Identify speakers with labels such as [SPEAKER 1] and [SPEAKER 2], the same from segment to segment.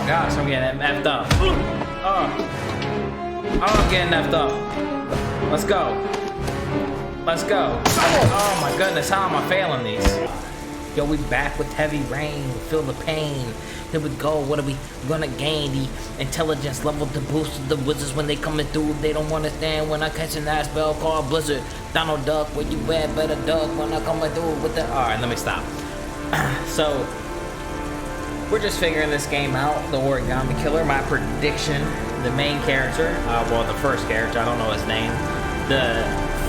[SPEAKER 1] gosh, I'm getting effed up. Oh, I'm getting effed up. Let's go. Let's go. Oh my goodness, how am I failing these? Yo, we back with heavy rain. Feel the pain. Here we go. What are we gonna gain? The intelligence level to boost the wizards when they coming through. They don't understand when I catch an ass spell called Blizzard. Donald Duck, where you at? Better duck when I coming through with the. Alright, let me stop. So, we're just figuring this game out. The Origami Killer. My prediction: the main character, well, the first character. I don't know his name. The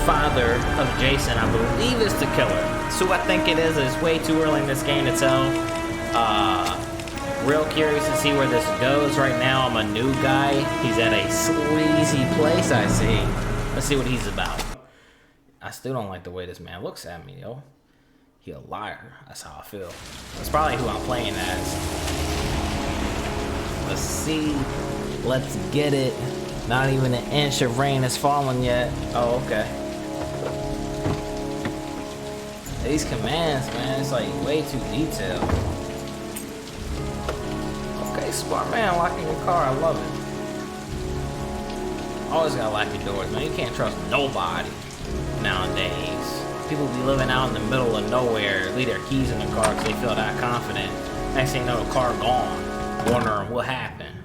[SPEAKER 1] father of Jason, I believe, is the killer. So I think it is. It's way too early in this game to tell. Real curious to see where this goes. Right now, I'm a new guy. He's at a sleazy place, I see. Let's see what he's about. I still don't like the way this man looks at me, yo. He a liar. That's how I feel. That's probably who I'm playing as. Let's see. Let's get it. Not even an inch of rain has fallen yet. Oh, okay. These commands, man, it's like way too detailed. Okay, smart man locking your car, I love it. Always gotta lock your doors, man. You can't trust nobody nowadays. People be living out in the middle of nowhere, leave their keys in the car because they feel that confident. Next thing you know, the car gone. Wondering what happened.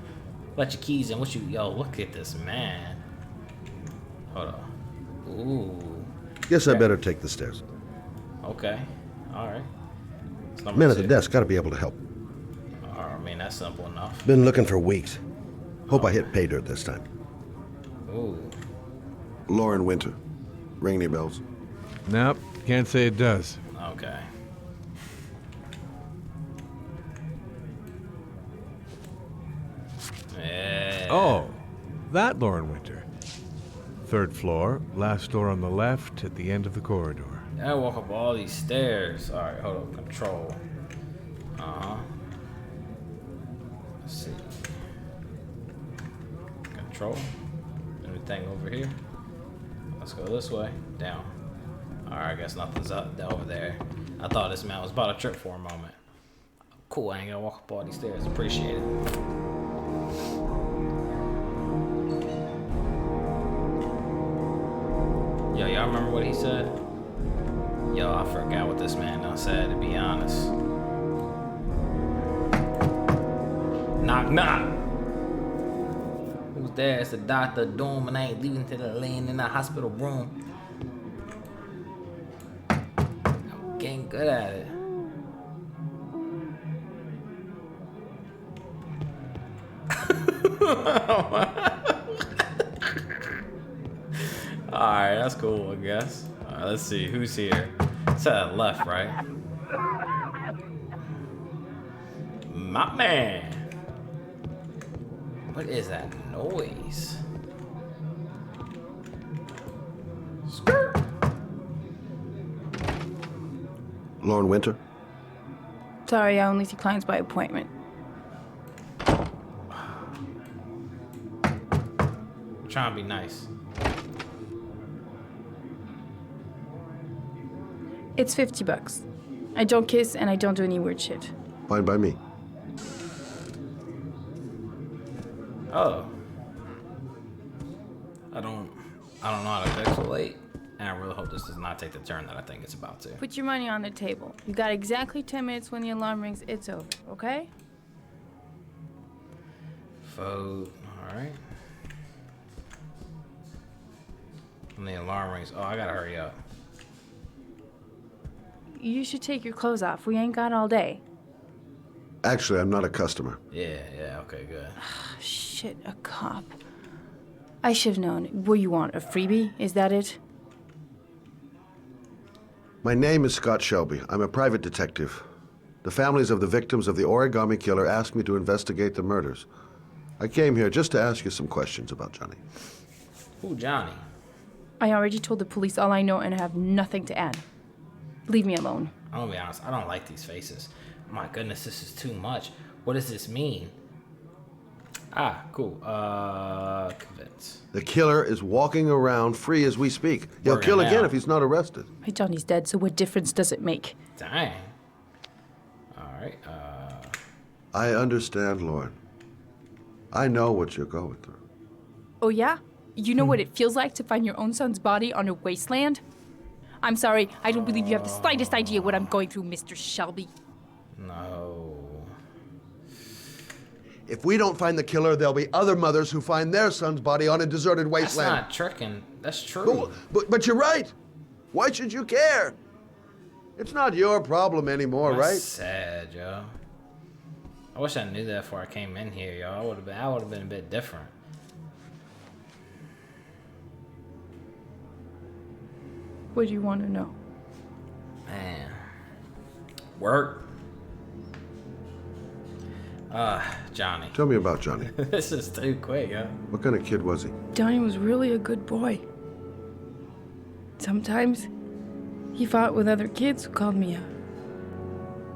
[SPEAKER 1] Let your keys in. What you, yo, look at this man. Hold on. Ooh.
[SPEAKER 2] Guess I better take the stairs.
[SPEAKER 1] Okay. Alright.
[SPEAKER 2] Man at the desk, gotta be able to help.
[SPEAKER 1] I mean, that's simple enough.
[SPEAKER 2] Been looking for weeks. Hope I hit pay dirt this time.
[SPEAKER 1] Ooh.
[SPEAKER 3] Lauren Winter. Ring any bells?
[SPEAKER 4] Nope, can't say it does.
[SPEAKER 1] Okay. Yeah.
[SPEAKER 4] Oh, that Lauren Winter. 3rd floor, last door on the left at the end of the corridor.
[SPEAKER 1] I walk up all these stairs. Alright, hold up. Control. Let's see. Control. Anything over here? Let's go this way. Down. Alright, I guess nothing's up over there. I thought this man was about to trip for a moment. Cool, I ain't gotta walk up all these stairs. Appreciate it. Yo, y'all remember what he said? Yo, I forgot what this man done said, to be honest. Knock, knock. Who's there? It's the Dr. Doom, and I ain't leaving till they're laying in the hospital room. I'm getting good at it. Alright, that's cool, I guess. Alright, let's see, who's here? It's to the left, right? My man! What is that noise? Skirt!
[SPEAKER 3] Lauren Winter?
[SPEAKER 5] Sorry, I only see clients by appointment.
[SPEAKER 1] Trying to be nice.
[SPEAKER 5] It's $50. I don't kiss and I don't do any weird shit.
[SPEAKER 3] Fine by me.
[SPEAKER 1] Oh. I don't know how to pixelate, and I really hope this does not take the turn that I think it's about to.
[SPEAKER 5] Put your money on the table. You got exactly 10 minutes. When the alarm rings, it's over, okay?
[SPEAKER 1] Vote. Alright. When the alarm rings. Oh, I gotta hurry up.
[SPEAKER 5] You should take your clothes off. We ain't got all day.
[SPEAKER 3] Actually, I'm not a customer.
[SPEAKER 1] Yeah, okay, good.
[SPEAKER 5] Shit, a cop. I should have known. What you want, a freebie? Is that it?
[SPEAKER 3] My name is Scott Shelby. I'm a private detective. The families of the victims of the Origami Killer asked me to investigate the murders. I came here just to ask you some questions about Johnny.
[SPEAKER 1] Who, Johnny?
[SPEAKER 5] I already told the police all I know and I have nothing to add. Leave me alone.
[SPEAKER 1] I'm gonna be honest, I don't like these faces. My goodness, this is too much. What does this mean? Ah, cool. Convince.
[SPEAKER 3] The killer is walking around free as we speak. He'll
[SPEAKER 1] Working
[SPEAKER 3] kill again
[SPEAKER 1] out.
[SPEAKER 3] if he's not arrested.
[SPEAKER 5] My Johnny's dead, so what difference does it make?
[SPEAKER 1] Dang. Alright,
[SPEAKER 3] I understand, Lauren. I know what you're going through.
[SPEAKER 5] Oh, yeah? You know what it feels like to find your own son's body on a wasteland? I'm sorry, I don't believe you have the slightest idea what I'm going through, Mr. Shelby.
[SPEAKER 1] No.
[SPEAKER 3] If we don't find the killer, there'll be other mothers who find their son's body on a deserted
[SPEAKER 1] That's
[SPEAKER 3] wasteland.
[SPEAKER 1] not tricking. That's true.
[SPEAKER 3] But you're right. Why should you care? It's not your problem anymore,
[SPEAKER 1] That's
[SPEAKER 3] right?
[SPEAKER 1] sad, yo. I wish I knew that before I came in here, yo. I would have been a bit different.
[SPEAKER 5] What do you want to know?
[SPEAKER 1] Man. Work. Johnny.
[SPEAKER 3] Tell me about Johnny.
[SPEAKER 1] This is too quick, yo.
[SPEAKER 3] What kind of kid was he?
[SPEAKER 5] Johnny was really a good boy. Sometimes he fought with other kids who called me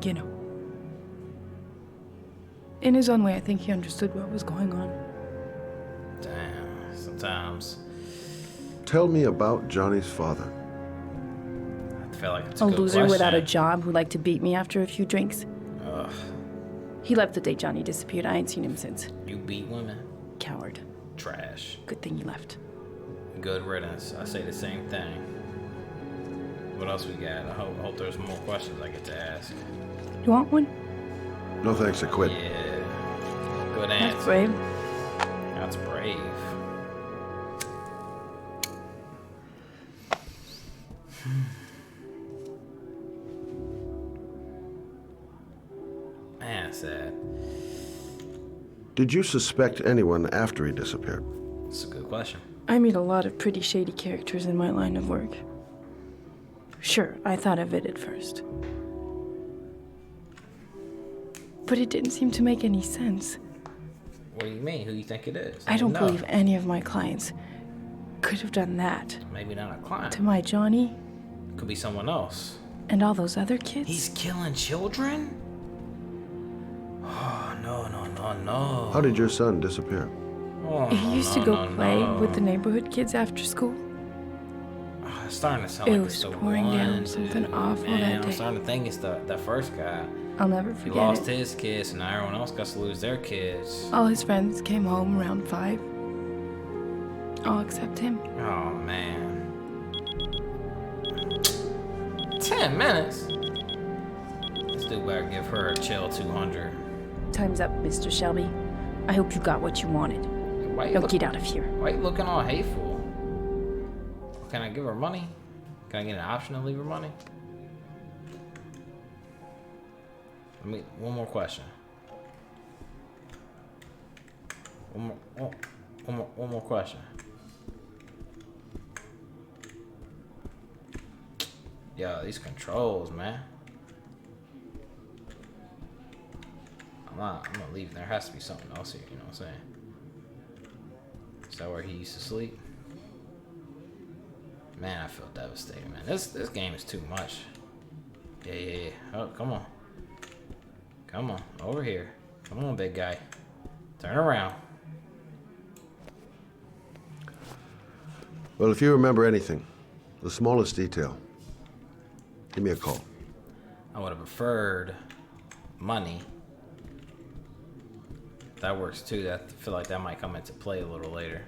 [SPEAKER 5] you know. In his own way, I think he understood what was going on.
[SPEAKER 1] Damn. Sometimes
[SPEAKER 3] Tell me about Johnny's father.
[SPEAKER 1] I feel like it's a
[SPEAKER 5] A
[SPEAKER 1] good
[SPEAKER 5] loser
[SPEAKER 1] question.
[SPEAKER 5] without a job who liked to beat me after a few drinks.
[SPEAKER 1] Ugh.
[SPEAKER 5] He left the day Johnny disappeared. I ain't seen him since.
[SPEAKER 1] You beat women?
[SPEAKER 5] Coward.
[SPEAKER 1] Trash.
[SPEAKER 5] Good thing he left.
[SPEAKER 1] Good riddance. I say the same thing. What else we got? I hope there's more questions I get to ask.
[SPEAKER 5] You want one?
[SPEAKER 3] No thanks, I quit.
[SPEAKER 1] Yeah. Good
[SPEAKER 5] That's
[SPEAKER 1] answer.
[SPEAKER 5] brave.
[SPEAKER 1] That's brave. Man, sad.
[SPEAKER 3] Did you suspect anyone after he disappeared?
[SPEAKER 1] That's a good question.
[SPEAKER 5] I meet a lot of pretty shady characters in my line of work. Sure, I thought of it at first. But it didn't seem to make any sense.
[SPEAKER 1] What do you mean? Who do you think it is?
[SPEAKER 5] I don't
[SPEAKER 1] No.
[SPEAKER 5] believe any of my clients could have done that
[SPEAKER 1] Maybe not a client.
[SPEAKER 5] to my Johnny
[SPEAKER 1] Could be someone else.
[SPEAKER 5] and all those other kids.
[SPEAKER 1] He's killing children? Oh, no.
[SPEAKER 3] How did your son disappear?
[SPEAKER 1] Oh,
[SPEAKER 5] He used to go play with the neighborhood kids after school.
[SPEAKER 1] It's starting to sound
[SPEAKER 5] It
[SPEAKER 1] like
[SPEAKER 5] was
[SPEAKER 1] it's the
[SPEAKER 5] pouring
[SPEAKER 1] one,
[SPEAKER 5] down something
[SPEAKER 1] dude.
[SPEAKER 5] awful
[SPEAKER 1] Man,
[SPEAKER 5] that
[SPEAKER 1] I'm
[SPEAKER 5] day.
[SPEAKER 1] starting to think it's the first guy.
[SPEAKER 5] I'll never
[SPEAKER 1] He
[SPEAKER 5] forget
[SPEAKER 1] lost
[SPEAKER 5] it.
[SPEAKER 1] his kids, and now everyone else got to lose their kids.
[SPEAKER 5] All his friends came home around 5. All except him.
[SPEAKER 1] Oh, man. 10 minutes? This dude better give her a chill 200.
[SPEAKER 5] Time's up, Mr. Shelby. I hope you got what you wanted.
[SPEAKER 1] Why you,
[SPEAKER 5] Now get out of here.
[SPEAKER 1] why you looking all hateful? Can I give her money? Can I get an option to leave her money? One more question. One more question. Yo, these controls, man. I'm gonna leave. There has to be something else here, you know what I'm saying? Is that where he used to sleep? Man, I feel devastated, man. This game is too much. Yeah. Oh, come on. Come on, over here. Come on, big guy. Turn around.
[SPEAKER 3] Well, if you remember anything, the smallest detail, give me a call.
[SPEAKER 1] I would have preferred money. That works too. I feel like that might come into play a little later.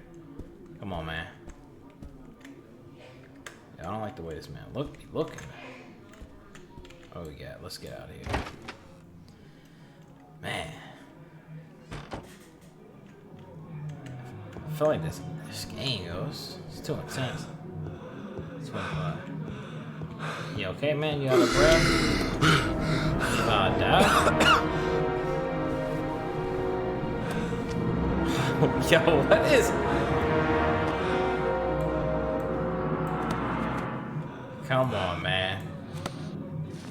[SPEAKER 1] Come on, man. Yeah, I don't like the way this man looking. Oh yeah, let's get out of here. Man. I feel like this game goes. It's too intense. 25. You okay, man? You out of breath? Die? Yo, what is... Come on, man.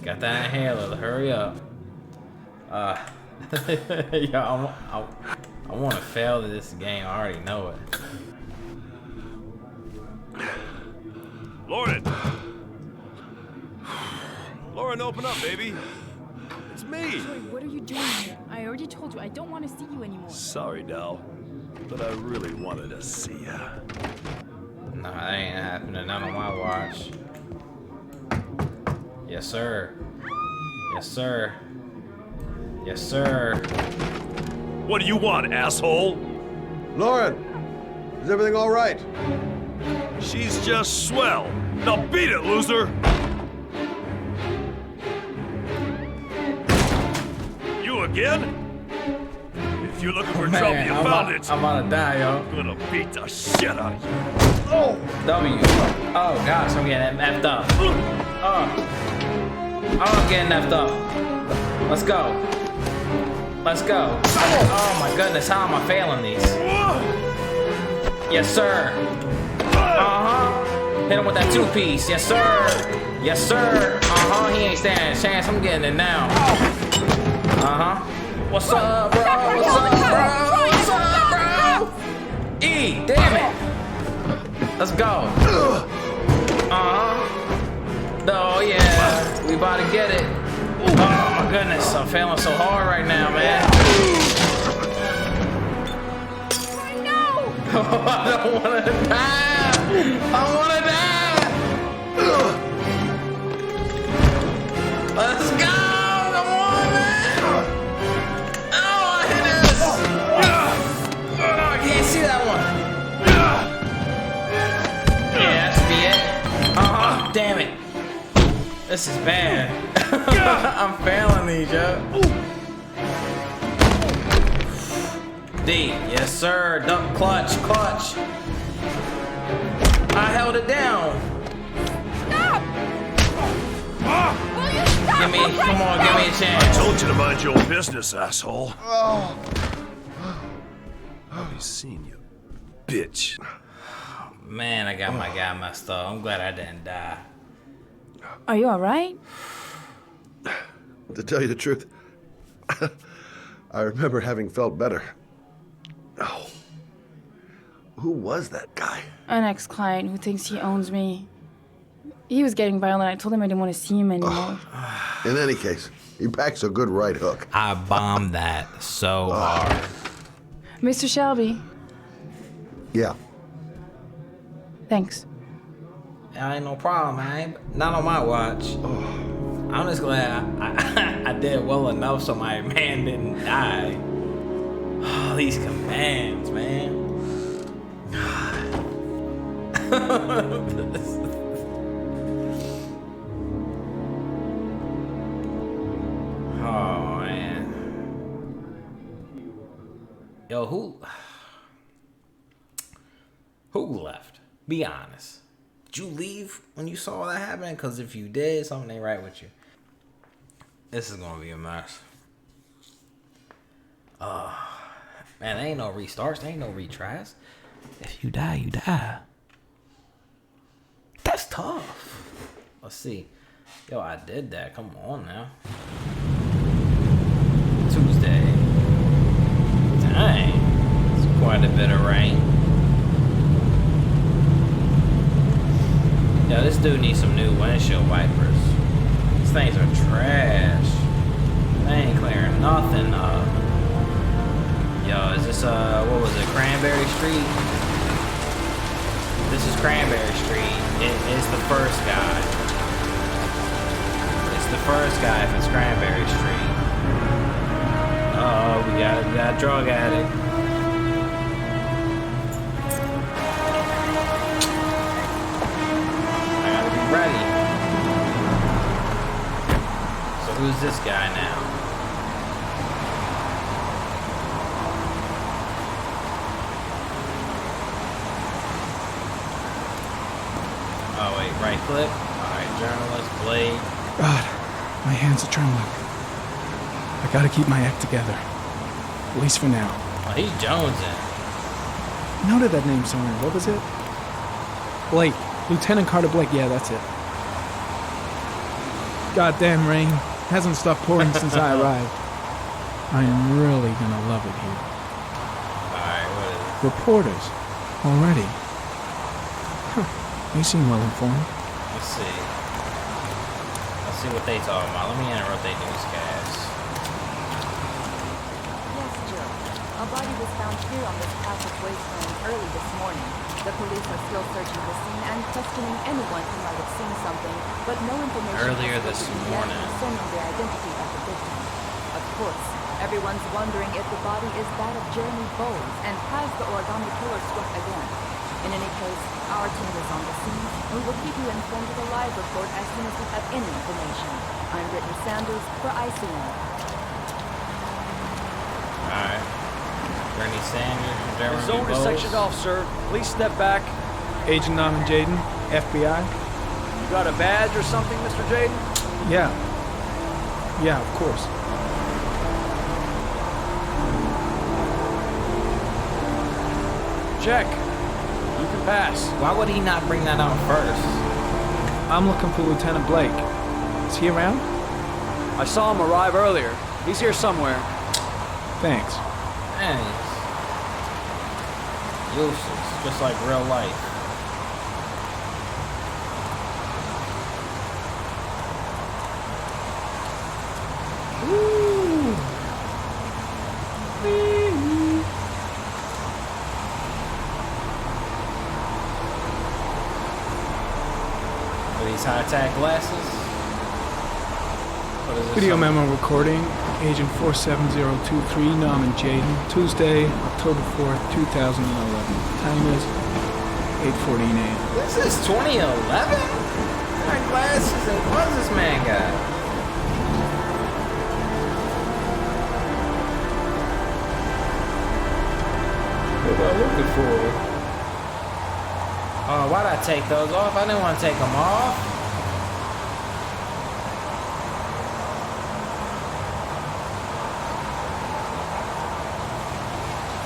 [SPEAKER 1] Got that inhaler. Hurry up. Yo, I want to fail this game. I already know it.
[SPEAKER 6] Lauren! Lauren, open up, baby. It's me.
[SPEAKER 5] What are you doing here? I already told you I don't want to see you anymore.
[SPEAKER 6] Sorry, Dal, but I really wanted to see ya.
[SPEAKER 1] No, that ain't happening. Not on my watch. Yes, sir. Yes, sir. Yes, sir.
[SPEAKER 6] What do you want, asshole?
[SPEAKER 3] Lauren, is everything all right?
[SPEAKER 6] She's just swell. Now beat it, loser! You again? If you're looking for trouble, you found it.
[SPEAKER 1] I'm about to die, yo.
[SPEAKER 6] I'm gonna beat the shit out of you.
[SPEAKER 1] W. Oh gosh, I'm getting effed up. Oh, I'm getting effed up. Let's go. Let's go. Oh my goodness, how am I failing these? Yes, sir. Hit him with that two-piece. Yes, sir. Yes, sir. He ain't standing a chance. I'm getting it now. What's up, bro? What's up, bro? What's up, bro? E, damn it. Let's go. Oh, yeah. We about to get it. Oh, my goodness. I'm failing so hard right now, man. I don't want to die. I want to die. Let's go. Come on, man. Oh, I hit this. Oh, I can't see that one. Yeah, that should be it. Damn it. This is bad. I'm failing these, yo. D, yes sir, duck, clutch. I held it down.
[SPEAKER 5] Stop! Will you stop?
[SPEAKER 1] Give me, come on, give me a
[SPEAKER 6] I
[SPEAKER 1] chance.
[SPEAKER 6] told you to mind your own business, asshole. I'll be seeing you, bitch.
[SPEAKER 1] Man, I got my guy messed up. I'm glad I didn't die.
[SPEAKER 5] Are you all right?
[SPEAKER 3] To tell you the truth, I remember having felt better. Oh. Who was that guy?
[SPEAKER 5] An ex-client who thinks he owns me. He was getting violent. I told him I didn't want to see him anymore.
[SPEAKER 3] In any case, he packs a good right hook.
[SPEAKER 1] I bombed that so hard.
[SPEAKER 5] Mr. Shelby,
[SPEAKER 3] Yeah.
[SPEAKER 5] thanks.
[SPEAKER 1] Ain't no problem, man. Not on my watch. I'm just glad I did well enough so my man didn't die. Oh, these commands, man. Oh, man. Yo, who left? Be honest. Did you leave when you saw that happen? Because if you did, something ain't right with you. This is gonna be a mess. Man, there ain't no restarts. There ain't no retries. If you die, you die. That's tough. Let's see. Yo, I did that. Come on now. Tuesday. Dang. It's quite a bit of rain. Yo, this dude needs some new windshield wipers. These things are trash. They ain't clearing nothing up. Yo, is this, what was it, Cranberry Street? This is Cranberry Street. It's the first guy. It's the first guy if it's Cranberry Street. Uh-oh, we got a drug addict. Ready. So who's this guy now? Oh wait, right click. Alright, journalist, Blade.
[SPEAKER 7] God, my hands are trembling. I gotta keep my act together. At least for now.
[SPEAKER 1] Oh, he's jonesing.
[SPEAKER 7] I noted that name somewhere. What was it? Blake. Lieutenant Carter Blake, yeah, that's it. Goddamn rain. Hasn't stopped pouring since I arrived. I'm really gonna love it here.
[SPEAKER 1] Alright, what is it?
[SPEAKER 7] Reporters. Already. Huh. They seem well informed.
[SPEAKER 1] Let's see. Let's see what they talking about. Let me interrupt their newscast.
[SPEAKER 8] Yes, Joe. A body was found here on this patch of wasteland early this morning. The police are still searching the scene and questioning anyone who might have seen something, but no information
[SPEAKER 1] Earlier
[SPEAKER 8] has
[SPEAKER 1] this
[SPEAKER 8] been yet
[SPEAKER 1] morning.
[SPEAKER 8] concerning the identity of the victim. Of course, Everyone's wondering if the body is that of Jeremy Bowles and has the origami killer struck again. In any case, our team is on the scene and we will keep you informed of a live report as soon as we have any information. I'm Brittany Sanders for ICN.
[SPEAKER 1] Alright. Bernie Sanders,
[SPEAKER 9] The
[SPEAKER 1] Jeremy
[SPEAKER 9] zone is
[SPEAKER 1] Bowles.
[SPEAKER 9] sectioned off, sir. Please step back.
[SPEAKER 7] Agent Norman Jaden, FBI?
[SPEAKER 9] You got a badge or something, Mr. Jaden?
[SPEAKER 7] Yeah. Yeah, of course.
[SPEAKER 9] Check. You can pass.
[SPEAKER 1] Why would he not bring that out first?
[SPEAKER 7] I'm looking for Lieutenant Blake. Is he around?
[SPEAKER 9] I saw him arrive earlier. He's here somewhere.
[SPEAKER 7] Thanks.
[SPEAKER 1] Man, he's useless, just like real life. With these high-tech glasses? What is this?
[SPEAKER 7] Video memo recording, Agent 47023, Norman Jaden, Tuesday, October 4th, 2011. Time is 8:14 a.m.
[SPEAKER 1] This is 2011? What kind of glasses and gloves this man got? What am I looking for? Oh, why'd I take those off? I didn't want to take them off.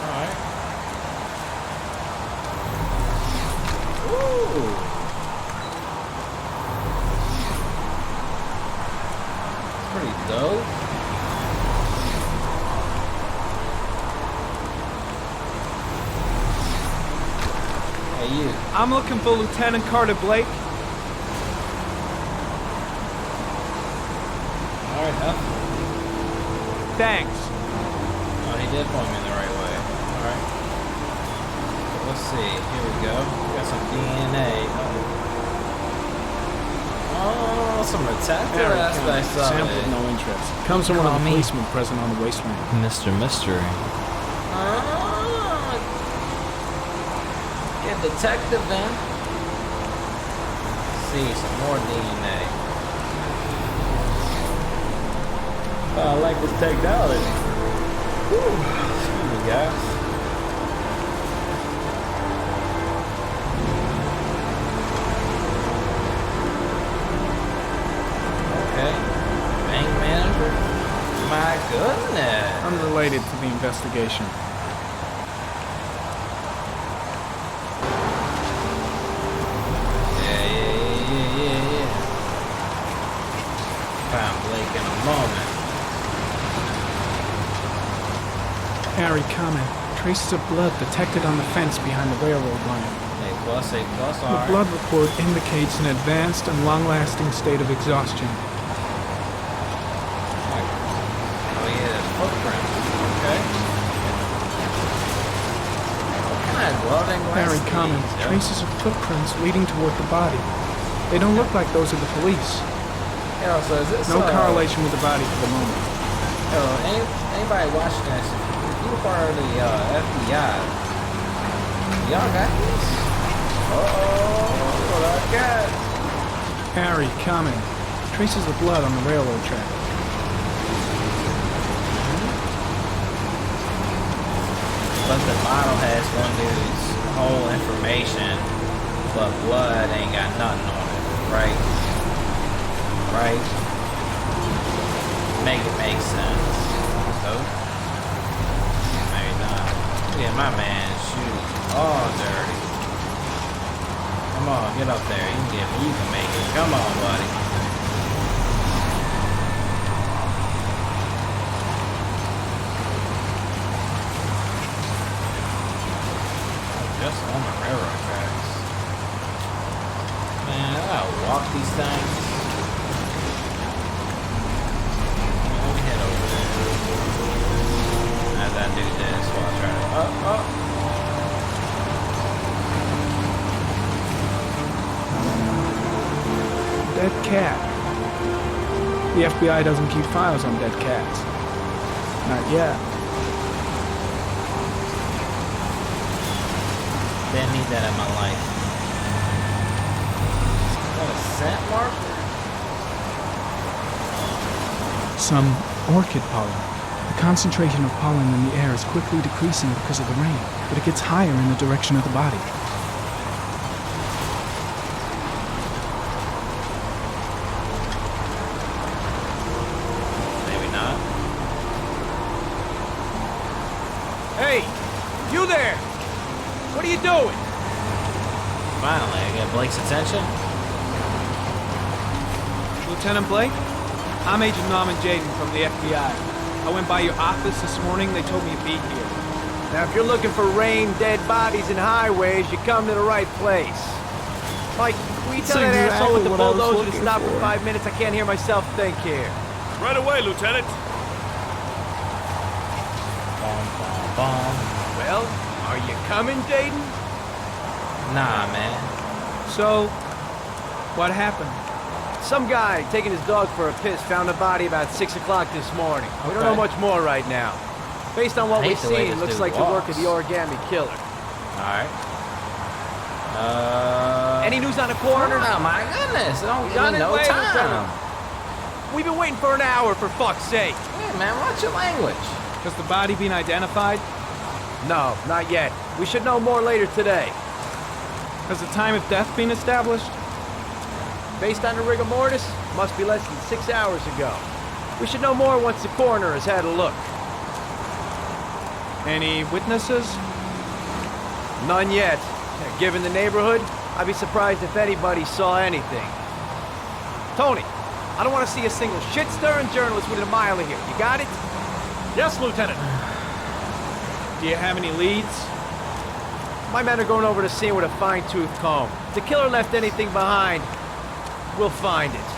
[SPEAKER 1] Alright. Ooh. It's pretty dope. Hey, you.
[SPEAKER 7] I'm looking for Lieutenant Carter Blake.
[SPEAKER 1] Alright, huh?
[SPEAKER 7] Thanks.
[SPEAKER 1] Oh, he did point me in the right way. Alright. So let's see. Here we go. We got some DNA. Oh, some detective aspects of
[SPEAKER 7] Sample
[SPEAKER 1] it.
[SPEAKER 7] of no interest. Comes from one of the policemen present on the wasteland.
[SPEAKER 1] Mr. Mystery. Get detective in. See, some more DNA. I like this technology. Whew. Excuse me, guys. Okay. Bank manager. My goodness.
[SPEAKER 7] Unrelated to the investigation.
[SPEAKER 1] Yeah. Found Blake in a moment.
[SPEAKER 7] Harry comment. Traces of blood detected on the fence behind the railroad line.
[SPEAKER 1] A plus,
[SPEAKER 7] The
[SPEAKER 1] alright.
[SPEAKER 7] blood report indicates an advanced and long-lasting state of exhaustion.
[SPEAKER 1] Oh yeah, footprints. Okay. What kind of welding glass
[SPEAKER 7] Harry
[SPEAKER 1] is
[SPEAKER 7] comment.
[SPEAKER 1] these, yo?
[SPEAKER 7] Traces of footprints leading toward the body. They don't look like those of the police.
[SPEAKER 1] Yo, so is this
[SPEAKER 7] No correlation with the body for the moment.
[SPEAKER 1] Yo, anybody watching this, if you're part of the FBI, y'all got this? Oh, what I got?
[SPEAKER 7] Harry comment. Traces of blood on the railroad track.
[SPEAKER 1] But the bottle has one dude's whole information, but blood ain't got nothing on it, right? Right? Make it make sense. So, maybe not. Yeah, my man's shoes all dirty. Come on, get up there. You can make it. Come on, buddy. Just on the railroad tracks. Man, I gotta walk these things. Let me head over there. As I do this while I try to.
[SPEAKER 7] Dead cat. The FBI doesn't keep files on dead cats. Not yet.
[SPEAKER 1] Didn't need that in my life. What a scent marker?
[SPEAKER 7] Some orchid pollen. The concentration of pollen in the air is quickly decreasing because of the rain, but it gets higher in the direction of the body.
[SPEAKER 1] Maybe not.
[SPEAKER 9] Hey, you there! What are you doing?
[SPEAKER 1] Finally, I got Blake's attention.
[SPEAKER 7] Lieutenant Blake? I'm Agent Norman Jaden from the FBI. I went by your office this morning. They told me to be here.
[SPEAKER 9] Now, if you're looking for rain, dead bodies, and highways, you come to the right place. Mike, will you tell that asshole with the bulldozer to stop for 5 minutes? I can't hear myself think here.
[SPEAKER 6] Right away, Lieutenant.
[SPEAKER 1] Bom, bom, bom.
[SPEAKER 9] Well, are you coming, Jaden?
[SPEAKER 1] Nah, man.
[SPEAKER 7] So, what happened?
[SPEAKER 9] Some guy taking his dog for a piss found a body about 6 o'clock this morning. We don't
[SPEAKER 1] Okay.
[SPEAKER 9] know much more right now. Based on what
[SPEAKER 1] I
[SPEAKER 9] we've
[SPEAKER 1] hate the way
[SPEAKER 9] seen,
[SPEAKER 1] this
[SPEAKER 9] looks
[SPEAKER 1] dude
[SPEAKER 9] like the work of the
[SPEAKER 1] walks.
[SPEAKER 9] origami killer.
[SPEAKER 1] Alright.
[SPEAKER 9] Any news on the coroner?
[SPEAKER 1] Oh my goodness, don't give
[SPEAKER 9] Done
[SPEAKER 1] me
[SPEAKER 9] it,
[SPEAKER 1] no
[SPEAKER 9] Wade,
[SPEAKER 1] time.
[SPEAKER 9] Lieutenant. We've been waiting for an hour, for fuck's sake.
[SPEAKER 1] Yeah, man, watch your language.
[SPEAKER 7] Has the body been identified?
[SPEAKER 9] No, not yet. We should know more later today.
[SPEAKER 7] Has the time of death been established?
[SPEAKER 9] Based on the rigor mortis, must be less than 6 hours ago. We should know more once the coroner has had a look.
[SPEAKER 7] Any witnesses?
[SPEAKER 9] None yet. Given the neighborhood, I'd be surprised if anybody saw anything. Tony, I don't want to see a single shit-stirring journalist within a mile of here. You got it?
[SPEAKER 6] Yes, Lieutenant.
[SPEAKER 7] Do you have any leads?
[SPEAKER 9] My men are going over the scene with a fine-tooth comb. If the killer left anything behind, we'll find it.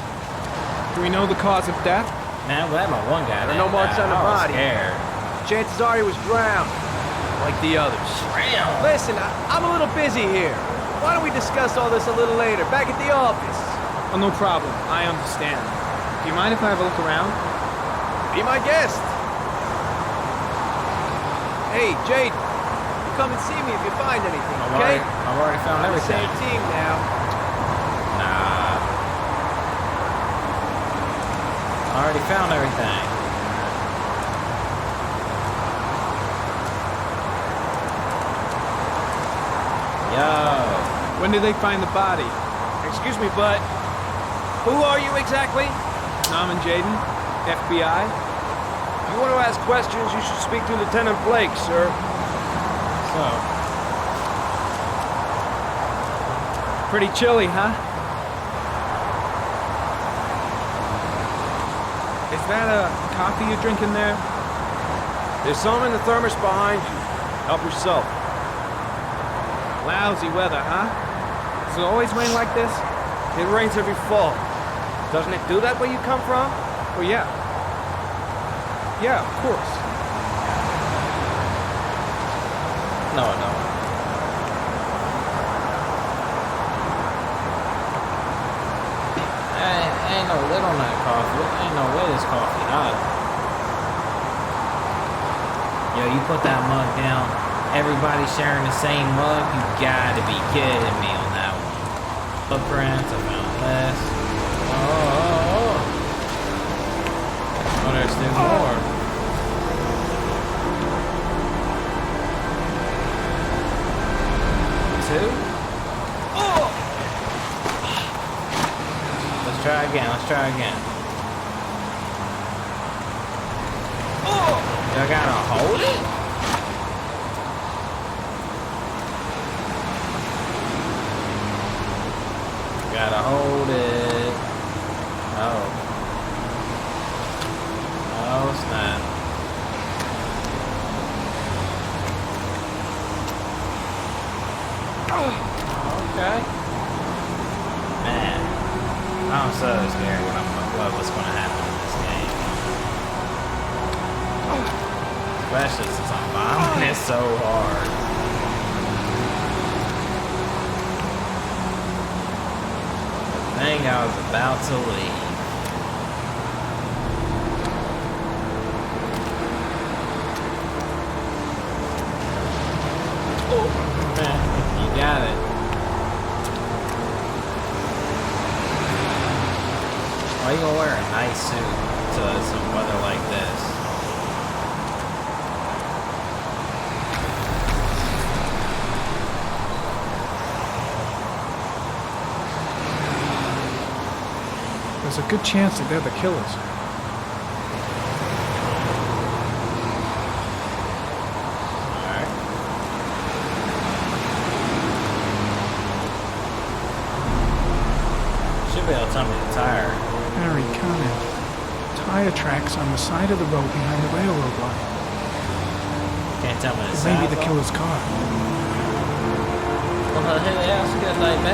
[SPEAKER 7] Do we know the cause of death?
[SPEAKER 1] Man, I'm glad my one guy
[SPEAKER 9] There are
[SPEAKER 1] didn't
[SPEAKER 9] no marks
[SPEAKER 1] die.
[SPEAKER 9] on the
[SPEAKER 1] I was
[SPEAKER 9] body.
[SPEAKER 1] scared.
[SPEAKER 9] Chances are he was drowned, like the others.
[SPEAKER 1] Damn.
[SPEAKER 9] Listen, I'm a little busy here. Why don't we discuss all this a little later, back at the office?
[SPEAKER 7] Oh, no problem. I understand. Do you mind if I have a look around?
[SPEAKER 9] Be my guest. Hey, Jade, you come and see me if you find anything, okay?
[SPEAKER 1] I've already found
[SPEAKER 9] We're on the
[SPEAKER 1] everything.
[SPEAKER 9] same team now.
[SPEAKER 1] Nah. I already found everything. Yo.
[SPEAKER 7] When did they find the body?
[SPEAKER 9] Excuse me, but who are you exactly?
[SPEAKER 7] Norman Jaden, FBI.
[SPEAKER 9] If you want to ask questions, you should speak to Lieutenant Blake, sir.
[SPEAKER 1] So,
[SPEAKER 7] Pretty chilly, huh? Is that a coffee you're drinking there?
[SPEAKER 9] There's some in the thermos behind you. Help yourself.
[SPEAKER 7] Lousy weather, huh? Does it always rain like this?
[SPEAKER 9] It rains every fall. Doesn't it do that where you come from?
[SPEAKER 7] Oh, yeah. Yeah, of course.
[SPEAKER 1] no, no. Ain't no lid on that coffee. Ain't no way this coffee hot. Yo, you put that mug down. Everybody sharing the same mug. You gotta be kidding me on that one. Footprints. I found this. Oh. Oh, there's still more. Two. Let's try again. Let's try again. I gotta hold it? Gotta hold it. Oh. Oh, snap. Okay. Man. I'm so scared what's gonna happen in this game. Especially since I'm bombing it so hard. The thing I was about to leave. Got it. Why you gonna wear a nice suit to some weather like this?
[SPEAKER 7] There's a good chance that they're the killers.
[SPEAKER 1] Should be able to tell me the tire.
[SPEAKER 7] Harry, comment. Tire tracks on the side of the road behind the railroad line.
[SPEAKER 1] Can't tell me the
[SPEAKER 7] It
[SPEAKER 1] size.
[SPEAKER 7] may be the killer's car.
[SPEAKER 1] Well, who the hell's good like me?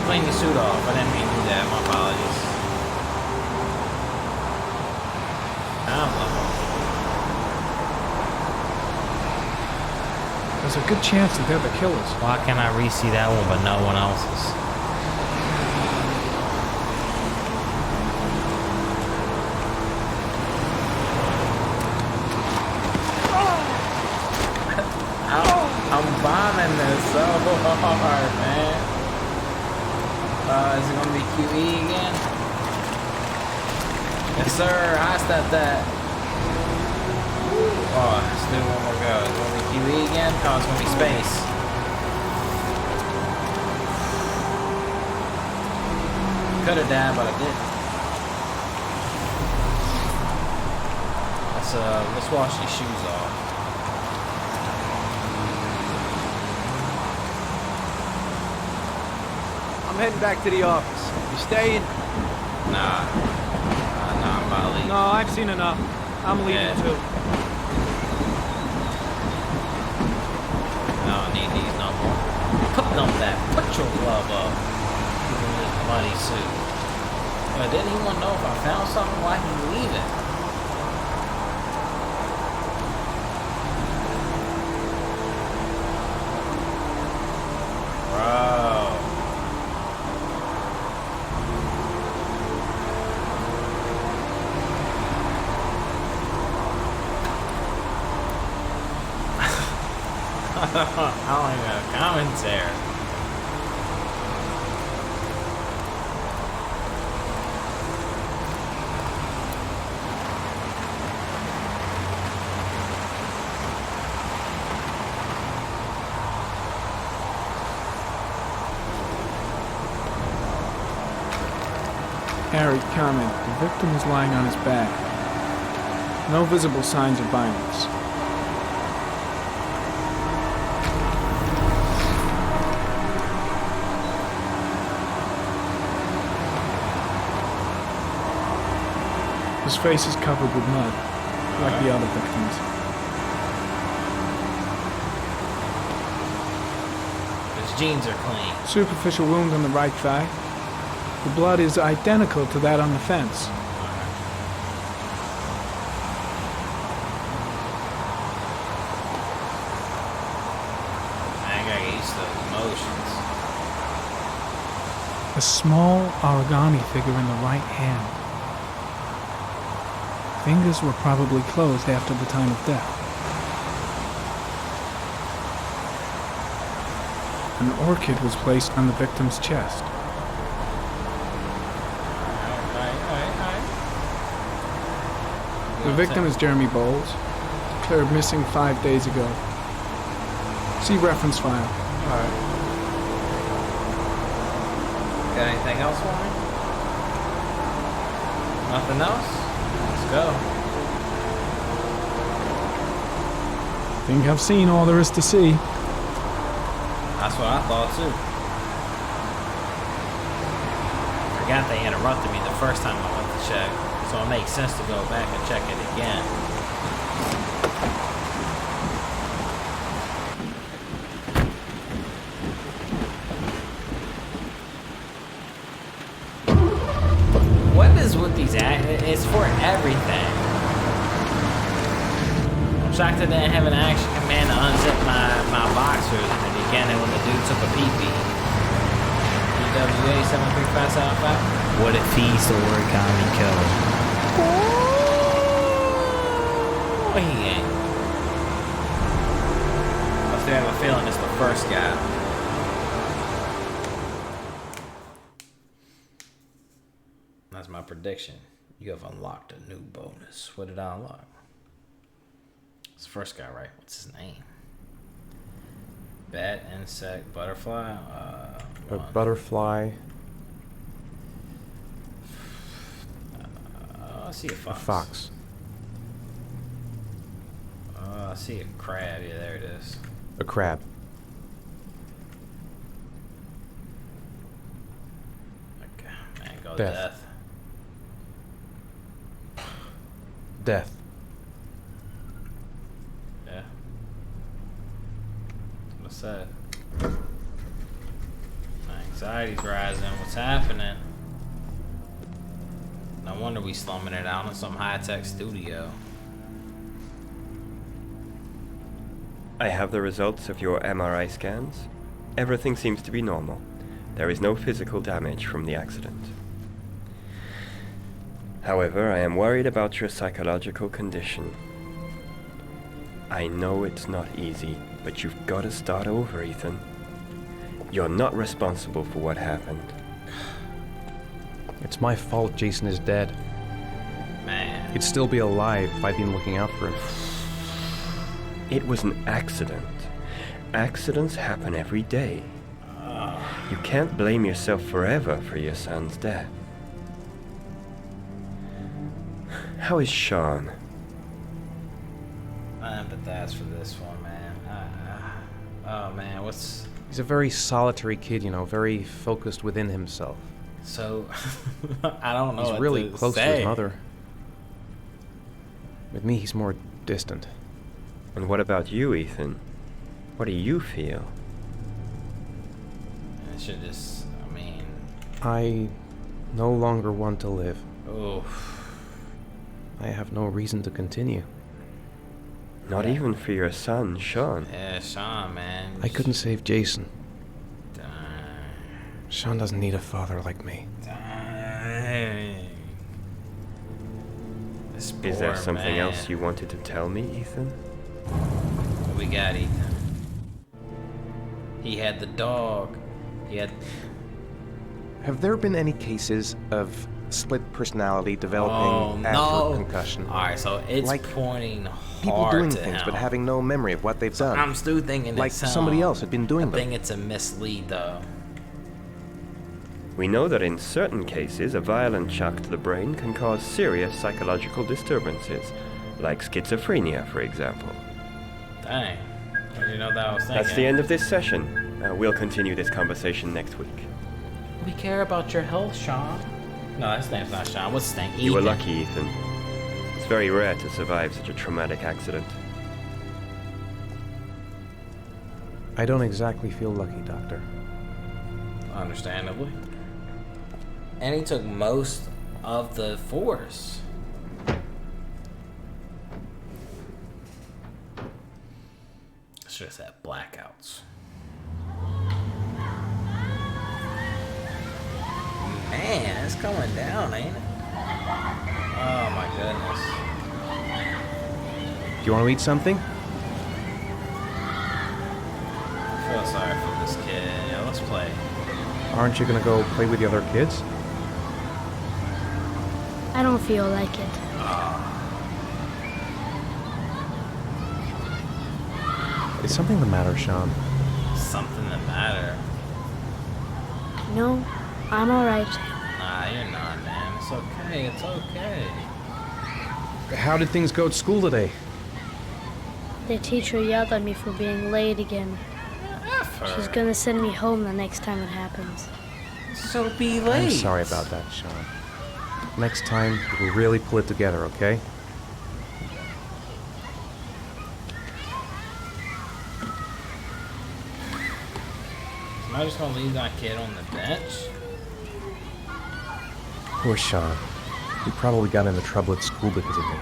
[SPEAKER 1] Clean your suit off. I didn't mean to do that. My apologies.
[SPEAKER 7] There's a good chance that they're the killers.
[SPEAKER 1] Why can't I re-see that one but no one else's? I'm bombing this so hard, man. Is it gonna be QE again? Yes, sir. I stepped that. Oh, let's do one more go. Is it gonna be QE again? Oh, it's gonna be space. Could have died, but I didn't. Let's wash these shoes off.
[SPEAKER 9] I'm heading back to the office. You staying?
[SPEAKER 1] Nah, I'm about to leave.
[SPEAKER 7] No, I've seen enough. I'm leaving
[SPEAKER 1] Yeah.
[SPEAKER 7] too.
[SPEAKER 1] I don't need these no more. Put your glove up. Give him this muddy suit. But didn't he want to know if I found something while he leaving? Bro. I don't even have commentary.
[SPEAKER 7] Harry, comment. The victim is lying on his back. No visible signs of violence. His face is covered with mud, like the other victims.
[SPEAKER 1] His jeans are clean.
[SPEAKER 7] Superficial wound on the right thigh. The blood is identical to that on the fence.
[SPEAKER 1] I gotta get used to those emotions.
[SPEAKER 7] A small origami figure in the right hand. Fingers were probably closed after the time of death. An orchid was placed on the victim's chest. The victim is Jeremy Bowles, declared missing 5 days ago. See reference file.
[SPEAKER 1] Alright. Got anything else for me? Nothing else? Let's go.
[SPEAKER 7] Think I've seen all there is to see.
[SPEAKER 1] That's what I thought too. Forgot they interrupted me the first time I went to check, so it makes sense to go back and check it again. What is with these it's for everything. I'm shocked I didn't have an action command to unzip my boxers in the beginning when the dude took a pee-pee. EWA 73575. What if he's the origami killer? Well, he ain't. Must have a first guy. That's my prediction. You have unlocked a new bonus. What did I unlock? It's the first guy, right? What's his name? Bat, insect, butterfly?
[SPEAKER 10] A butterfly.
[SPEAKER 1] I see a fox.
[SPEAKER 10] A fox.
[SPEAKER 1] I see a crab. Yeah, there it is.
[SPEAKER 10] A crab.
[SPEAKER 1] Okay, man, go
[SPEAKER 10] Death.
[SPEAKER 1] death.
[SPEAKER 10] Death.
[SPEAKER 1] Yeah. What's that? My anxiety's rising. What's happening? No wonder we slumming it out in some high-tech studio.
[SPEAKER 11] I have the results of your MRI scans. Everything seems to be normal. There is no physical damage from the accident. However, I am worried about your psychological condition. I know it's not easy, but you've got to start over, Ethan. You're not responsible for what happened.
[SPEAKER 10] It's my fault Jason is dead.
[SPEAKER 1] Man.
[SPEAKER 10] He'd still be alive if I'd been looking out for him.
[SPEAKER 11] It was an accident. Accidents happen every day. You can't blame yourself forever for your son's death. How is Sean?
[SPEAKER 1] I empathize for this one, man. Oh, man, what's...
[SPEAKER 10] He's a very solitary kid, you know, very focused within himself.
[SPEAKER 1] So, I don't know
[SPEAKER 10] He's
[SPEAKER 1] what
[SPEAKER 10] really
[SPEAKER 1] to
[SPEAKER 10] close to
[SPEAKER 1] say.
[SPEAKER 10] his mother. With me, he's more distant.
[SPEAKER 11] And what about you, Ethan? What do you feel?
[SPEAKER 1] It should just, I mean...
[SPEAKER 10] I no longer want to live.
[SPEAKER 1] Oof.
[SPEAKER 10] I have no reason to continue.
[SPEAKER 11] Not even for your son, Sean.
[SPEAKER 1] Yeah, Sean, man.
[SPEAKER 10] I couldn't save Jason.
[SPEAKER 1] Dang.
[SPEAKER 10] Sean doesn't need a father like me.
[SPEAKER 1] Dang. This
[SPEAKER 11] Is there
[SPEAKER 1] poor
[SPEAKER 11] something
[SPEAKER 1] man.
[SPEAKER 11] else you wanted to tell me, Ethan?
[SPEAKER 1] What we got, Ethan? He had the dog. He had...
[SPEAKER 10] Have there been any cases of split personality developing after concussion?
[SPEAKER 1] Alright, so it's
[SPEAKER 10] like
[SPEAKER 1] pointing
[SPEAKER 10] people
[SPEAKER 1] hard
[SPEAKER 10] doing
[SPEAKER 1] to
[SPEAKER 10] things
[SPEAKER 1] him.
[SPEAKER 10] but having no memory of what they've done.
[SPEAKER 1] I'm still thinking
[SPEAKER 10] like
[SPEAKER 1] it's
[SPEAKER 10] somebody else had been doing
[SPEAKER 1] I
[SPEAKER 10] them.
[SPEAKER 1] think it's a mislead, though.
[SPEAKER 11] We know that in certain cases, a violent shock to the brain can cause serious psychological disturbances, like schizophrenia, for example.
[SPEAKER 1] Dang. What do you know that I was thinking?
[SPEAKER 11] That's the end of this session. We'll continue this conversation next week.
[SPEAKER 1] We care about your health, Sean. No, his name's not Sean. What's his name?
[SPEAKER 11] You were
[SPEAKER 1] Ethan.
[SPEAKER 11] lucky, Ethan. It's very rare to survive such a traumatic accident.
[SPEAKER 10] I don't exactly feel lucky, Doctor.
[SPEAKER 1] Understandably. And he took most of the force. It's just that blackouts. Man, it's going down, ain't it? Oh my goodness.
[SPEAKER 10] Do you want to eat something?
[SPEAKER 1] I feel sorry for this kid. Yeah, let's play.
[SPEAKER 10] Aren't you gonna go play with the other kids?
[SPEAKER 12] I don't feel like it.
[SPEAKER 10] Is something the matter, Sean?
[SPEAKER 1] Something the matter.
[SPEAKER 12] No, I'm alright.
[SPEAKER 1] Nah, you're not, man. It's okay. It's okay.
[SPEAKER 10] How did things go at school today?
[SPEAKER 12] The teacher yelled at me for being late again. She's gonna send me home the next time it happens.
[SPEAKER 1] So be late.
[SPEAKER 10] I'm sorry about that, Sean. Next time, we'll really pull it together, okay?
[SPEAKER 1] Am I just gonna leave that kid on the bench?
[SPEAKER 10] Poor Sean. He probably got into trouble at school because of me.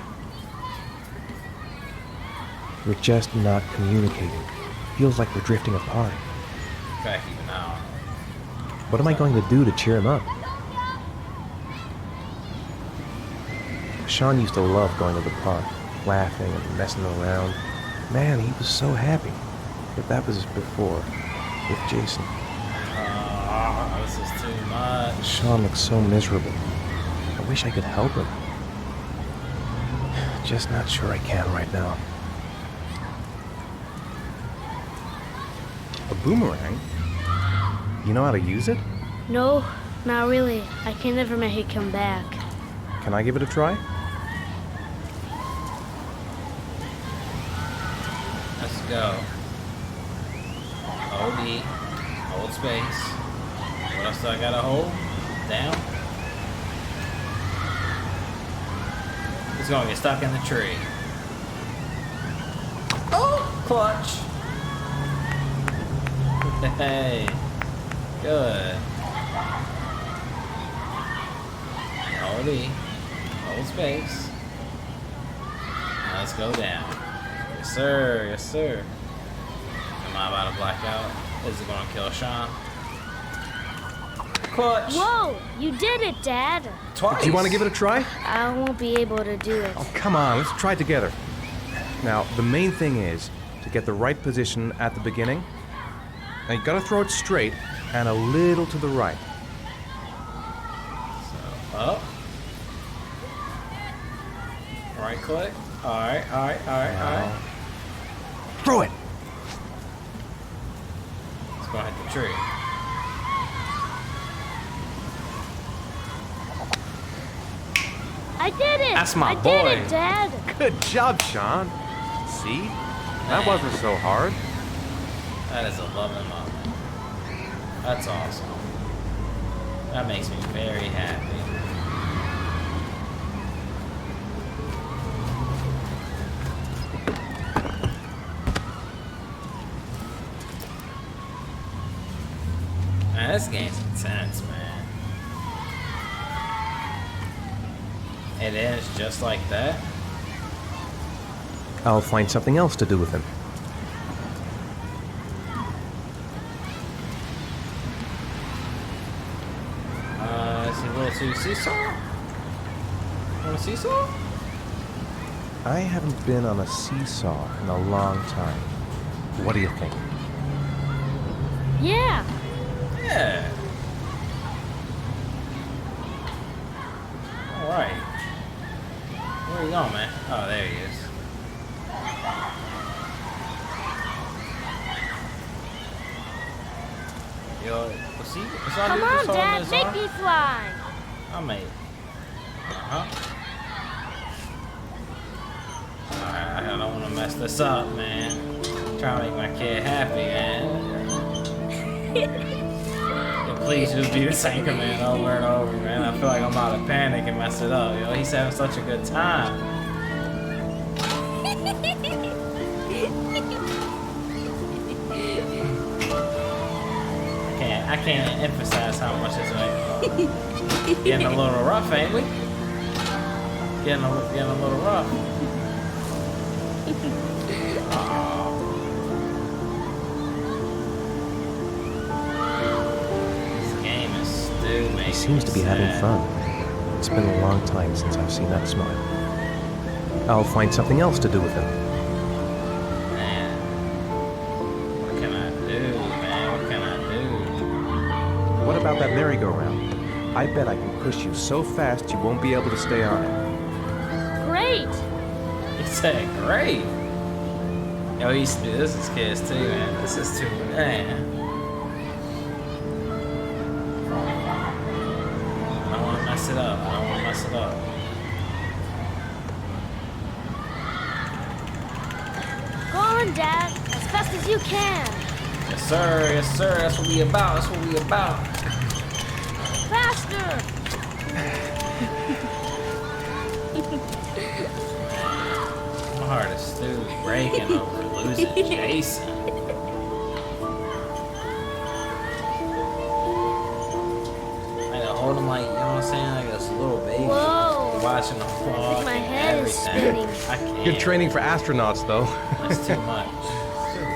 [SPEAKER 10] We're just not communicating. Feels like we're drifting apart.
[SPEAKER 1] Back even now.
[SPEAKER 10] What am I going to do to cheer him up? Sean used to love going to the park, laughing and messing around. Man, he was so happy. But that was before, with Jason.
[SPEAKER 1] Oh, this is too much.
[SPEAKER 10] Sean looks so miserable. I wish I could help him. Just not sure I can right now. A boomerang? You know how to use it?
[SPEAKER 12] No, not really. I can never make it come back.
[SPEAKER 10] Can I give it a try?
[SPEAKER 1] Let's go. Hold E. Hold space. What else do I gotta hold? Down. It's gonna get stuck in the tree. Oh! Clutch! Hey. Good. Hold E. Hold space. Now let's go down. Yes, sir. Yes, sir. Am I about to black out? Is it gonna kill Sean? Clutch!
[SPEAKER 12] Whoa! You did it, Dad!
[SPEAKER 1] Twice!
[SPEAKER 10] Do you want to give it a try?
[SPEAKER 12] I won't be able to do it.
[SPEAKER 10] Oh, come on, let's try it together. Now, the main thing is to get the right position at the beginning. Now, you gotta throw it straight and a little to the right.
[SPEAKER 1] So, up. Right click. Alright, alright, alright, alright.
[SPEAKER 10] Throw it!
[SPEAKER 1] It's gonna hit the tree.
[SPEAKER 12] I did it!
[SPEAKER 1] That's my
[SPEAKER 12] I
[SPEAKER 1] boy.
[SPEAKER 12] did it, Dad!
[SPEAKER 10] Good job, Sean. See? That wasn't so hard.
[SPEAKER 1] That is a loving moment. That's awesome. That makes me very happy. Man, this game's intense, man. It ends just like that.
[SPEAKER 10] I'll find something else to do with him.
[SPEAKER 1] Is he a little too seesaw? Want a seesaw?
[SPEAKER 10] I haven't been on a seesaw in a long time. What do you think?
[SPEAKER 12] Yeah!
[SPEAKER 1] Yeah. Alright. Where you going, man? Oh, there he is. Yo, what's he?
[SPEAKER 12] Come on, Dad, make me fly!
[SPEAKER 1] I made. Alright, I don't want to mess this up, man. Trying to make my kid happy, man. Please just be the same command over and over, man. I feel like I'm about to panic and mess it up. Yo, he's having such a good time. I can't emphasize how much it's getting a little rough, ain't we? Getting a little rough.
[SPEAKER 10] He seems to be having fun. It's been a long time since I've seen that smile. I'll find something else to do with him.
[SPEAKER 1] Man, what can I do, man? What can I do?
[SPEAKER 10] What about that merry-go-round? I bet I can push you so fast you won't be able to stay on it.
[SPEAKER 12] Great!
[SPEAKER 1] He said great. Yo, he used to do this as kids too, man. This is too, man. It up. I don't want to mess it up.
[SPEAKER 12] Go on, Dad, as fast as you can.
[SPEAKER 1] Yes, sir. Yes, sir. That's what we about. That's what we about.
[SPEAKER 12] Faster!
[SPEAKER 1] My heart is still breaking over losing Jason. Hold him like, you know what I'm saying, like this little baby.
[SPEAKER 12] Whoa!
[SPEAKER 1] Watching him fall.
[SPEAKER 12] My head is spinning.
[SPEAKER 1] I can't.
[SPEAKER 10] Good training for astronauts, though.
[SPEAKER 1] That's too much. Too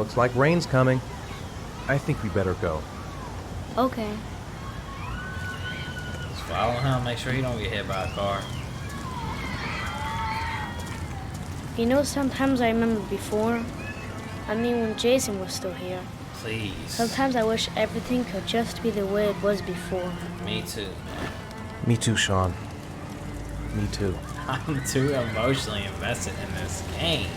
[SPEAKER 10] Looks like rain's coming. I think we better go.
[SPEAKER 12] Okay.
[SPEAKER 1] Just follow him, make sure he don't get hit by a car.
[SPEAKER 12] You know, sometimes I remember before. I mean, when Jason was still here.
[SPEAKER 1] Please.
[SPEAKER 12] Sometimes I wish everything could just be the way it was before.
[SPEAKER 1] Me too, man.
[SPEAKER 10] Me too, Sean. Me too.
[SPEAKER 1] I'm too emotionally invested in this game.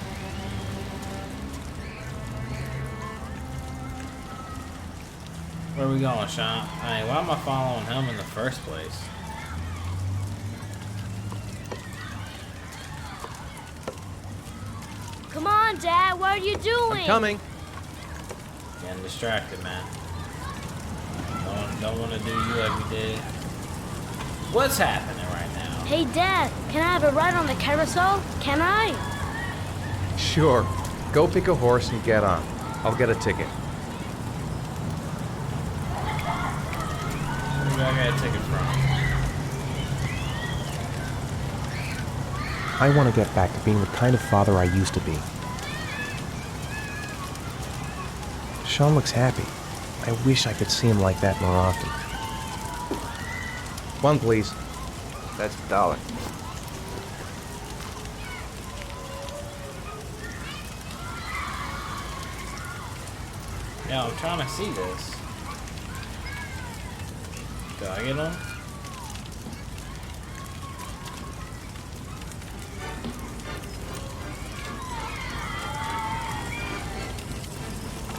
[SPEAKER 1] Where are we going, Sean? I mean, why am I following him in the first place?
[SPEAKER 12] Come on, Dad, what are you doing?
[SPEAKER 10] I'm coming.
[SPEAKER 1] Getting distracted, man. Don't want to do you like we did. What's happening right now?
[SPEAKER 12] Hey, Dad, can I have a ride on the carousel? Can I?
[SPEAKER 10] Sure. Go pick a horse and get on. I'll get a ticket.
[SPEAKER 1] Where do I get a ticket from?
[SPEAKER 10] I want to get back to being the kind of father I used to be. Sean looks happy. I wish I could see him like that more often. One, please.
[SPEAKER 9] That's $1.
[SPEAKER 1] Yeah, I'm trying to see this. Do I get on?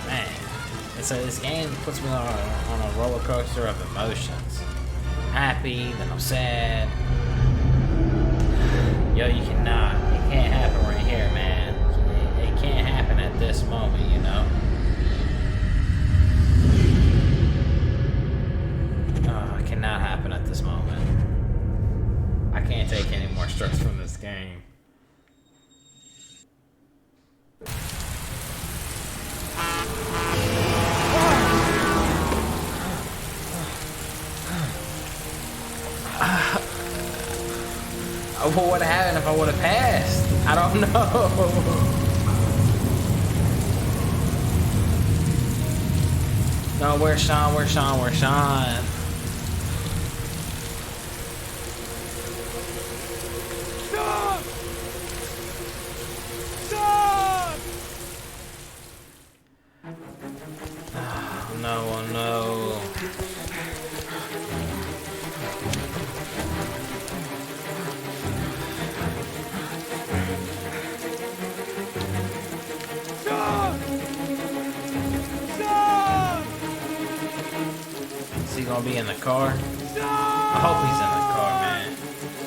[SPEAKER 1] Man, this game puts me on a roller coaster of emotions. Happy, then I'm sad. Yo, you cannot. It can't happen right here, man. It can't happen at this moment, you know? Oh, it cannot happen at this moment. I can't take any more strokes from this game. What would have happened if I would have passed? I don't know. No, where's Sean? Where's Sean? Where's Sean?
[SPEAKER 6] Stop! Stop!
[SPEAKER 1] Oh, no, oh, no. Is he gonna be in the car? I hope he's in the car, man. I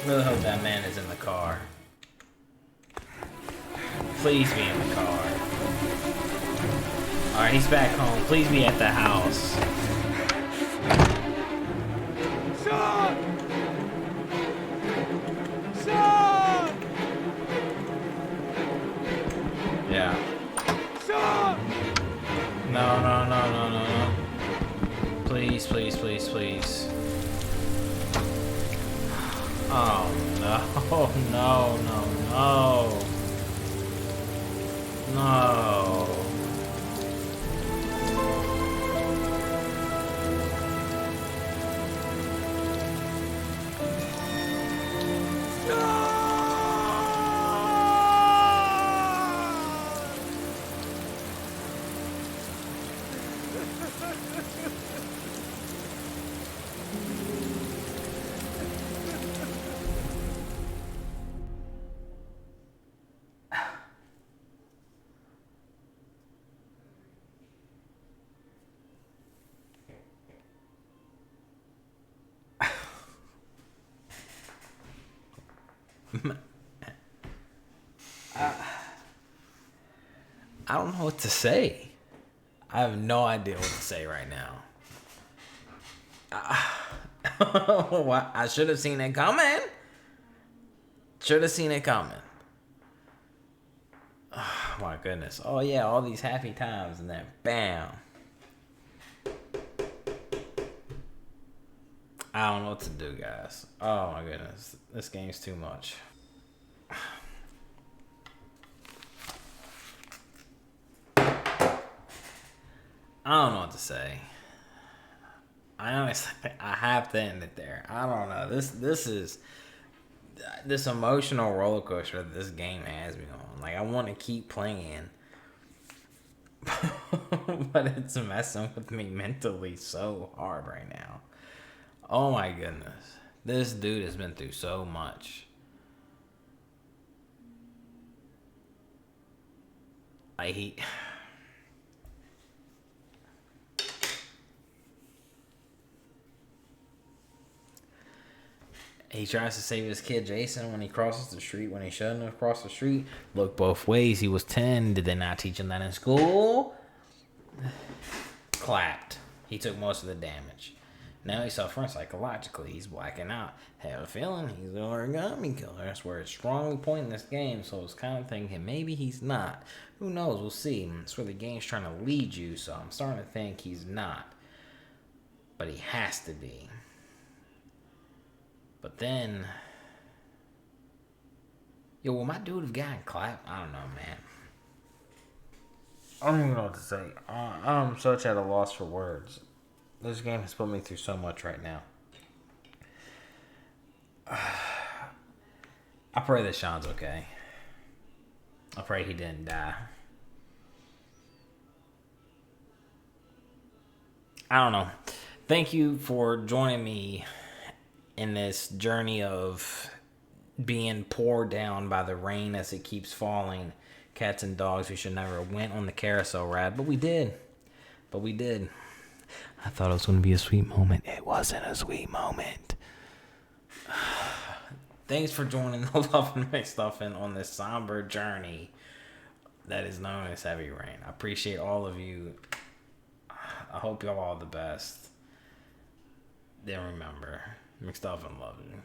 [SPEAKER 1] really hope that man is in the car. Please be in the car. Alright, he's back home. Please be at the house.
[SPEAKER 6] Stop! Stop!
[SPEAKER 1] Yeah.
[SPEAKER 6] Stop!
[SPEAKER 1] No, no, no, no, no, no. Please, please, please, please. Oh, no. No, no, no. No. I don't know what to say. I have no idea what to say right now. I should have seen it coming. Should have seen it coming. Oh, my goodness. Oh, yeah, all these happy times, and then bam. I don't know what to do, guys. Oh, my goodness. This game's too much. I don't know what to say. I honestly, I have to end it there. I don't know. This emotional roller coaster that this game has me on. Like, I want to keep playing, but it's messing with me mentally so hard right now. Oh my goodness, this dude has been through so much. He tries to save his kid Jason when he crosses the street when he shouldn't have crossed the street. Look both ways. He was 10. Did they not teach him that in school? Clapped. He took most of the damage. Now he's suffering psychologically. He's blacking out. Have a feeling he's the origami killer. That's where it's strongly pointing this game. So it's kind of thinking maybe he's not. Who knows? We'll see. That's where the game's trying to lead you. So I'm starting to think he's not. But he has to be. But then, will my dude have gotten clapped? I don't know, man. I don't even know what to say. I'm such at a loss for words. This game has put me through so much right now. I pray that Sean's okay. I pray he didn't die. I don't know. Thank you for joining me in this journey of being poured down by the rain as it keeps falling. Cats and dogs, we should never went on the carousel ride, but we did. I thought it was going to be a sweet moment. It wasn't a sweet moment. Thanks for joining the Love and McStuffin on this somber journey that is known as Heavy Rain. I appreciate all of you. I hope y'all all the best. Then remember, McStuffin loves you.